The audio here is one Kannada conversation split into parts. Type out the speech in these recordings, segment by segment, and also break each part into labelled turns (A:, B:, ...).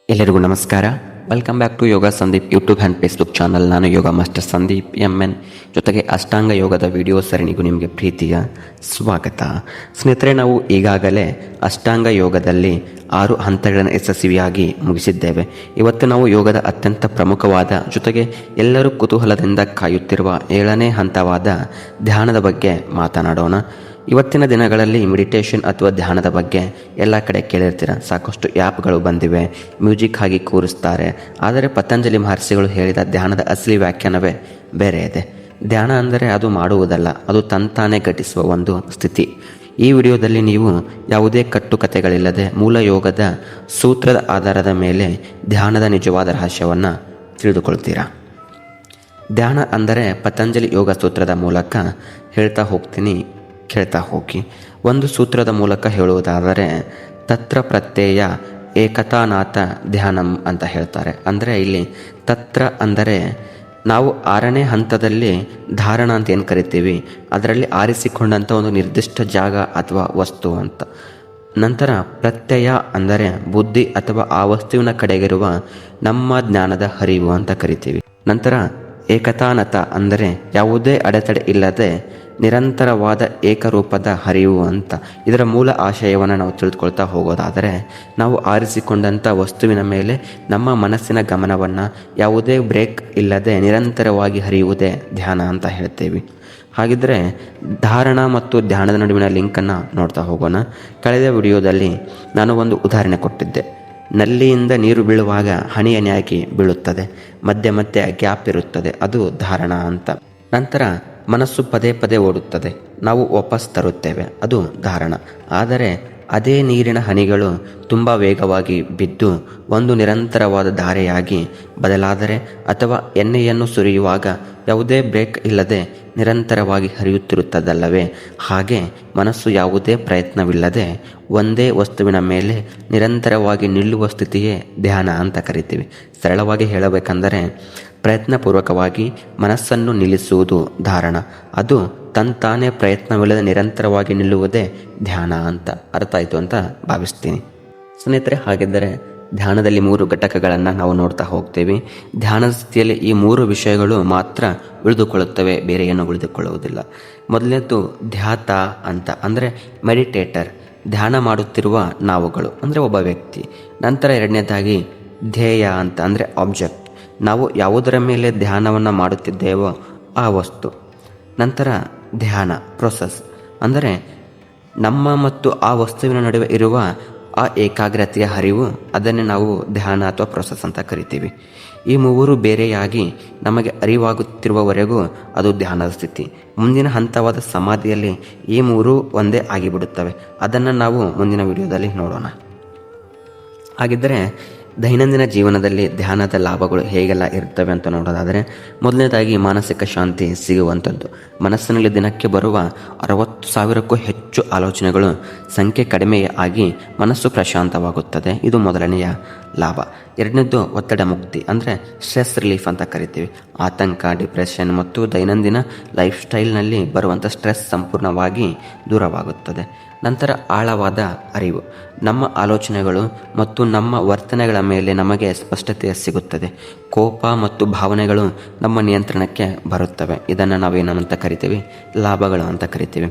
A: ಎಲ್ಲರಿಗೂ ನಮಸ್ಕಾರ. Welcome back to Yoga Sandeep YouTube and Facebook channel. ನಾನು ಯೋಗ ಮಾಸ್ಟರ್ ಸಂದೀಪ್ MN. ಜೊತೆಗೆ ಅಷ್ಟಾಂಗ ಯೋಗದ ವಿಡಿಯೋ ಸರಣಿಗೂ ನಿಮಗೆ ಪ್ರೀತಿಯ ಸ್ವಾಗತ. ಸ್ನೇಹಿತರೆ, ನಾವು ಈಗಾಗಲೇ ಅಷ್ಟಾಂಗ ಯೋಗದಲ್ಲಿ 6 ಹಂತಗಳನ್ನು ಯಶಸ್ವಿಯಾಗಿ ಮುಗಿಸಿದ್ದೇವೆ. ಇವತ್ತು ನಾವು ಯೋಗದ ಅತ್ಯಂತ ಪ್ರಮುಖವಾದ ಜೊತೆಗೆ ಎಲ್ಲರೂ ಕುತೂಹಲದಿಂದ ಕಾಯುತ್ತಿರುವ 7ನೇ ಹಂತವಾದ ಧ್ಯಾನದ ಬಗ್ಗೆ ಮಾತನಾಡೋಣ. ಇವತ್ತಿನ ದಿನಗಳಲ್ಲಿ ಮೆಡಿಟೇಷನ್ ಅಥವಾ ಧ್ಯಾನದ ಬಗ್ಗೆ ಎಲ್ಲ ಕಡೆ ಕೇಳಿರ್ತೀರ. ಸಾಕಷ್ಟು ಆ್ಯಪ್ಗಳು ಬಂದಿವೆ, ಮ್ಯೂಸಿಕ್ ಆಗಿ ಕೂರಿಸ್ತಾರೆ. ಆದರೆ ಪತಂಜಲಿ ಮಹರ್ಷಿಗಳು ಹೇಳಿದ ಧ್ಯಾನದ ಅಸಲಿ ವ್ಯಾಖ್ಯಾನವೇ ಬೇರೆ ಇದೆ. ಧ್ಯಾನ ಅಂದರೆ ಅದು ಮಾಡುವುದಲ್ಲ, ಅದು ತಂತಾನೇ ಘಟಿಸುವ ಒಂದು ಸ್ಥಿತಿ. ಈ ವಿಡಿಯೋದಲ್ಲಿ ನೀವು ಯಾವುದೇ ಕಟ್ಟುಕತೆಗಳಿಲ್ಲದೆ ಮೂಲ ಯೋಗದ ಸೂತ್ರದ ಆಧಾರದ ಮೇಲೆ ಧ್ಯಾನದ ನಿಜವಾದ ರಹಸ್ಯವನ್ನು ತಿಳಿದುಕೊಳ್ತೀರಾ. ಧ್ಯಾನ ಅಂದರೆ ಪತಂಜಲಿ ಯೋಗ ಸೂತ್ರದ ಮೂಲಕ ಹೇಳ್ತಾ ಹೋಗ್ತೀನಿ, ಕೇಳ್ತಾ ಹೋಗಿ. ಒಂದು ಸೂತ್ರದ ಮೂಲಕ ಹೇಳುವುದಾದರೆ ತತ್ರ ಪ್ರತ್ಯಯ ಏಕತಾನಾಥ ಧ್ಯಾನಂ ಅಂತ ಹೇಳ್ತಾರೆ. ಅಂದರೆ ಇಲ್ಲಿ ತತ್ರ ಅಂದರೆ ನಾವು 6ನೇ ಹಂತದಲ್ಲಿ ಧಾರಣ ಅಂತ ಏನು ಕರಿತೀವಿ, ಅದರಲ್ಲಿ ಆರಿಸಿಕೊಂಡಂಥ ಒಂದು ನಿರ್ದಿಷ್ಟ ಜಾಗ ಅಥವಾ ವಸ್ತು ಅಂತ. ನಂತರ ಪ್ರತ್ಯಯ ಅಂದರೆ ಬುದ್ಧಿ ಅಥವಾ ಆ ವಸ್ತುವಿನ ಕಡೆಗಿರುವ ನಮ್ಮ ಜ್ಞಾನದ ಹರಿವು ಅಂತ ಕರಿತೀವಿ. ನಂತರ ಏಕತಾನತ ಅಂದರೆ ಯಾವುದೇ ಅಡೆತಡೆ ಇಲ್ಲದೆ ನಿರಂತರವಾದ ಏಕರೂಪದ ಹರಿವು ಅಂತ. ಇದರ ಮೂಲ ಆಶಯವನ್ನು ನಾವು ತಿಳಿದುಕೊಳ್ತಾ ಹೋಗೋದಾದರೆ, ನಾವು ಆರಿಸಿಕೊಂಡಂಥ ವಸ್ತುವಿನ ಮೇಲೆ ನಮ್ಮ ಮನಸ್ಸಿನ ಗಮನವನ್ನು ಯಾವುದೇ ಬ್ರೇಕ್ ಇಲ್ಲದೆ ನಿರಂತರವಾಗಿ ಹರಿಯುವುದೇ ಧ್ಯಾನ ಅಂತ ಹೇಳ್ತೇವೆ. ಹಾಗಿದ್ದರೆ ಧಾರಣ ಮತ್ತು ಧ್ಯಾನದ ನಡುವಿನ ಲಿಂಕನ್ನು ನೋಡ್ತಾ ಹೋಗೋಣ. ಕಳೆದ ವಿಡಿಯೋದಲ್ಲಿ ನಾನು ಒಂದು ಉದಾಹರಣೆ ಕೊಟ್ಟಿದ್ದೆ. ನಲ್ಲಿಯಿಂದ ನೀರು ಬೀಳುವಾಗ ಹನಿಯನೆಯಾಗಿ ಬೀಳುತ್ತದೆ, ಮಧ್ಯೆ ಗ್ಯಾಪ್ ಇರುತ್ತದೆ, ಅದು ಧಾರಣ ಅಂತ. ನಂತರ ಮನಸ್ಸು ಪದೇ ಪದೇ ಓಡುತ್ತದೆ, ನಾವು ವಾಪಸ್ ತರುತ್ತೇವೆ, ಅದು ಧಾರಣ. ಆದರೆ ಅದೇ ನೀರಿನ ಹನಿಗಳು ತುಂಬ ವೇಗವಾಗಿ ಬಿದ್ದು ಒಂದು ನಿರಂತರವಾದ ಧಾರೆಯಾಗಿ ಬದಲಾದರೆ, ಅಥವಾ ಎಣ್ಣೆಯನ್ನು ಸುರಿಯುವಾಗ ಯಾವುದೇ ಬ್ರೇಕ್ ಇಲ್ಲದೆ ನಿರಂತರವಾಗಿ ಹರಿಯುತ್ತಿರುತ್ತದಲ್ಲವೇ, ಹಾಗೆ ಮನಸ್ಸು ಯಾವುದೇ ಪ್ರಯತ್ನವಿಲ್ಲದೆ ಒಂದೇ ವಸ್ತುವಿನ ಮೇಲೆ ನಿರಂತರವಾಗಿ ನಿಲ್ಲುವ ಸ್ಥಿತಿಯೇ ಧ್ಯಾನ ಅಂತ ಕರಿತೀವಿ. ಸರಳವಾಗಿ ಹೇಳಬೇಕೆಂದರೆ ಪ್ರಯತ್ನಪೂರ್ವಕವಾಗಿ ಮನಸ್ಸನ್ನು ನಿಲ್ಲಿಸುವುದು ಧಾರಣ, ಅದು ತಂತಾನೇ ಪ್ರಯತ್ನವಿಲ್ಲದೆ ನಿರಂತರವಾಗಿ ನಿಲ್ಲುವುದೇ ಧ್ಯಾನ ಅಂತ. ಅರ್ಥ ಆಯಿತು ಅಂತ ಭಾವಿಸ್ತೀನಿ. ಸ್ನೇಹಿತರೆ, ಹಾಗಿದ್ದರೆ ಧ್ಯಾನದಲ್ಲಿ 3 ಘಟಕಗಳನ್ನು ನಾವು ನೋಡ್ತಾ ಹೋಗ್ತೇವೆ. ಧ್ಯಾನದ ಸ್ಥಿತಿಯಲ್ಲಿ ಈ 3 ವಿಷಯಗಳು ಮಾತ್ರ ಉಳಿದುಕೊಳ್ಳುತ್ತವೆ, ಬೇರೆ ಏನೂ ಉಳಿದುಕೊಳ್ಳುವುದಿಲ್ಲ. ಮೊದಲನೇದು ಧ್ಯಾತ ಅಂತ ಅಂದರೆ ಮೆಡಿಟೇಟರ್, ಧ್ಯಾನ ಮಾಡುತ್ತಿರುವ ನಾವುಗಳು ಅಂದರೆ ಒಬ್ಬ ವ್ಯಕ್ತಿ. ನಂತರ 2ನೇದಾಗಿ ಧ್ಯೇಯ ಅಂತ ಅಂದರೆ ಆಬ್ಜೆಕ್ಟ್, ನಾವು ಯಾವುದರ ಮೇಲೆ ಧ್ಯಾನವನ್ನು ಮಾಡುತ್ತಿದ್ದೇವೋ ಆ ವಸ್ತು. ನಂತರ ಧ್ಯಾನ ಪ್ರೊಸೆಸ್ ಅಂದರೆ ನಮ್ಮ ಮತ್ತು ಆ ವಸ್ತುವಿನ ನಡುವೆ ಇರುವ ಆ ಏಕಾಗ್ರತೆಯ ಹರಿವು, ಅದನ್ನೇ ನಾವು ಧ್ಯಾನ ಅಥವಾ ಪ್ರೊಸೆಸ್ ಅಂತ ಕರಿತೀವಿ. ಈ 3 ಬೇರೆಯಾಗಿ ನಮಗೆ ಅರಿವಾಗುತ್ತಿರುವವರೆಗೂ ಅದು ಧ್ಯಾನದ ಸ್ಥಿತಿ. ಮುಂದಿನ ಹಂತವಾದ ಸಮಾಧಿಯಲ್ಲಿ ಈ 3 ಒಂದೇ ಆಗಿಬಿಡುತ್ತವೆ. ಅದನ್ನು ನಾವು ಮುಂದಿನ ವಿಡಿಯೋದಲ್ಲಿ ನೋಡೋಣ. ಹಾಗಿದ್ದರೆ ದೈನಂದಿನ ಜೀವನದಲ್ಲಿ ಧ್ಯಾನದ ಲಾಭಗಳು ಹೇಗೆಲ್ಲ ಇರ್ತವೆ ಅಂತ ನೋಡೋದಾದರೆ, ಮೊದಲನೇದಾಗಿ ಮಾನಸಿಕ ಶಾಂತಿ ಸಿಗುವಂಥದ್ದು. ಮನಸ್ಸಿನಲ್ಲಿ ದಿನಕ್ಕೆ ಬರುವ 60,000ಕ್ಕೂ ಹೆಚ್ಚು ಆಲೋಚನೆಗಳು ಸಂಖ್ಯೆ ಕಡಿಮೆ ಆಗಿ ಮನಸ್ಸು ಪ್ರಶಾಂತವಾಗುತ್ತದೆ. ಇದು ಮೊದಲನೆಯ ಲಾಭ. 2ನೇದು ಒತ್ತಡ ಮುಕ್ತಿ ಅಂದರೆ ಸ್ಟ್ರೆಸ್ ರಿಲೀಫ್ ಅಂತ ಕರಿತೀವಿ. ಆತಂಕ, ಡಿಪ್ರೆಷನ್ ಮತ್ತು ದೈನಂದಿನ ಲೈಫ್ ಸ್ಟೈಲ್ನಲ್ಲಿ ಬರುವಂಥ ಸ್ಟ್ರೆಸ್ ಸಂಪೂರ್ಣವಾಗಿ ದೂರವಾಗುತ್ತದೆ. ನಂತರ ಆಳವಾದ ಅರಿವು, ನಮ್ಮ ಆಲೋಚನೆಗಳು ಮತ್ತು ನಮ್ಮ ವರ್ತನೆಗಳ ಮೇಲೆ ನಮಗೆ ಸ್ಪಷ್ಟತೆ ಸಿಗುತ್ತದೆ. ಕೋಪ ಮತ್ತು ಭಾವನೆಗಳು ನಮ್ಮ ನಿಯಂತ್ರಣಕ್ಕೆ ಬರುತ್ತವೆ. ಇದನ್ನು ನಾವೇನಂತ ಕರಿತೀವಿ, ಲಾಭಗಳು ಅಂತ ಕರಿತೀವಿ.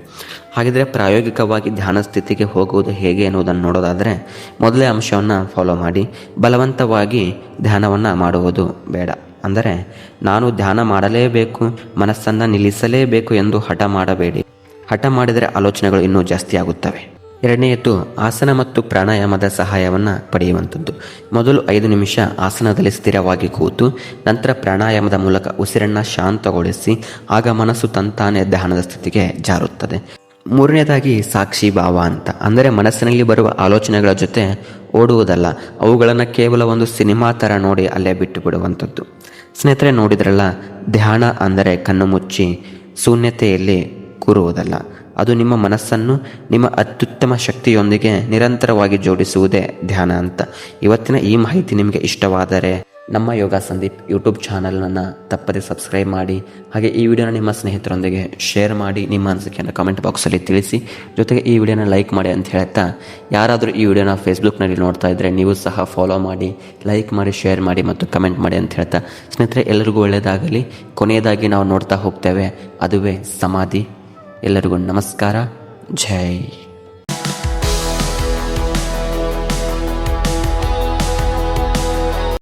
A: ಹಾಗಿದ್ರೆ ಪ್ರಾಯೋಗಿಕವಾಗಿ ಧ್ಯಾನ ಸ್ಥಿತಿಗೆ ಹೋಗುವುದು ಹೇಗೆ ಎನ್ನುವುದನ್ನು ನೋಡೋದಾದರೆ, ಮೊದಲೇ ಅಂಶವನ್ನು ಫಾಲೋ ಮಾಡಿ. ಬಲವಂತವಾಗಿ ಧ್ಯಾನವನ್ನು ಮಾಡುವುದು ಬೇಡ. ಅಂದರೆ ನಾನು ಧ್ಯಾನ ಮಾಡಲೇಬೇಕು, ಮನಸ್ಸನ್ನು ನಿಲ್ಲಿಸಲೇಬೇಕು ಎಂದು ಹಠ ಮಾಡಬೇಡಿ. ಹಠ ಮಾಡಿದರೆ ಆಲೋಚನೆಗಳು ಇನ್ನೂ ಜಾಸ್ತಿ ಆಗುತ್ತವೆ. 2ನೇದು ಆಸನ ಮತ್ತು ಪ್ರಾಣಾಯಾಮದ ಸಹಾಯವನ್ನು ಪಡೆಯುವಂಥದ್ದು. ಮೊದಲು 5 ನಿಮಿಷ ಆಸನದಲ್ಲಿ ಸ್ಥಿರವಾಗಿ ಕೂತು ನಂತರ ಪ್ರಾಣಾಯಾಮದ ಮೂಲಕ ಉಸಿರನ್ನು ಶಾಂತಗೊಳಿಸಿ, ಆಗ ಮನಸ್ಸು ತಂತಾನೇ ಧ್ಯಾನದ ಸ್ಥಿತಿಗೆ ಜಾರುತ್ತದೆ. 3ನೇದಾಗಿ ಸಾಕ್ಷಿ ಭಾವ ಅಂತ ಅಂದರೆ ಮನಸ್ಸಿನಲ್ಲಿ ಬರುವ ಆಲೋಚನೆಗಳ ಜೊತೆ ಓಡುವುದಲ್ಲ, ಅವುಗಳನ್ನು ಕೇವಲ ಒಂದು ಸಿನಿಮಾ ಥರ ನೋಡಿ ಅಲ್ಲೇ ಬಿಟ್ಟು ಬಿಡುವಂಥದ್ದು. ಸ್ನೇಹಿತರೆ, ನೋಡಿದ್ರಲ್ಲ, ಧ್ಯಾನ ಅಂದರೆ ಕಣ್ಣು ಮುಚ್ಚಿ ಶೂನ್ಯತೆಯಲ್ಲಿ ಕೂರುವುದಲ್ಲ, ಅದು ನಿಮ್ಮ ಮನಸ್ಸನ್ನು ನಿಮ್ಮ ಅತ್ಯುತ್ತಮ ಶಕ್ತಿಯೊಂದಿಗೆ ನಿರಂತರವಾಗಿ ಜೋಡಿಸುವುದೇ ಧ್ಯಾನ ಅಂತ. ಇವತ್ತಿನ ಈ ಮಾಹಿತಿ ನಿಮಗೆ ಇಷ್ಟವಾದರೆ ನಮ್ಮ ಯೋಗ ಸಂದೀಪ್ ಯೂಟ್ಯೂಬ್ ಚಾನಲನ್ನು ತಪ್ಪದೆ ಸಬ್ಸ್ಕ್ರೈಬ್ ಮಾಡಿ. ಹಾಗೆ ಈ ವಿಡಿಯೋನ ನಿಮ್ಮ ಸ್ನೇಹಿತರೊಂದಿಗೆ ಶೇರ್ ಮಾಡಿ, ನಿಮ್ಮ ಅನಿಸಿಕೆಯನ್ನು ಕಮೆಂಟ್ ಬಾಕ್ಸಲ್ಲಿ ತಿಳಿಸಿ. ಜೊತೆಗೆ ಈ ವಿಡಿಯೋನ ಲೈಕ್ ಮಾಡಿ ಅಂತ ಹೇಳ್ತಾ, ಯಾರಾದರೂ ಈ ವಿಡಿಯೋನ ಫೇಸ್ಬುಕ್ನಲ್ಲಿ ನೋಡ್ತಾ ಇದ್ದರೆ ನೀವು ಸಹ ಫಾಲೋ ಮಾಡಿ, ಲೈಕ್ ಮಾಡಿ, ಶೇರ್ ಮಾಡಿ ಮತ್ತು ಕಮೆಂಟ್ ಮಾಡಿ ಅಂತ ಹೇಳ್ತಾ, ಸ್ನೇಹಿತರೆ ಎಲ್ಲರಿಗೂ ಒಳ್ಳೆಯದಾಗಲಿ. ಕೊನೆಯದಾಗಿ ನಾವು ನೋಡ್ತಾ ಹೋಗ್ತೇವೆ, ಅದುವೇ ಸಮಾಧಿ. ಎಲ್ಲರಿಗೂ ನಮಸ್ಕಾರ. ಜೈ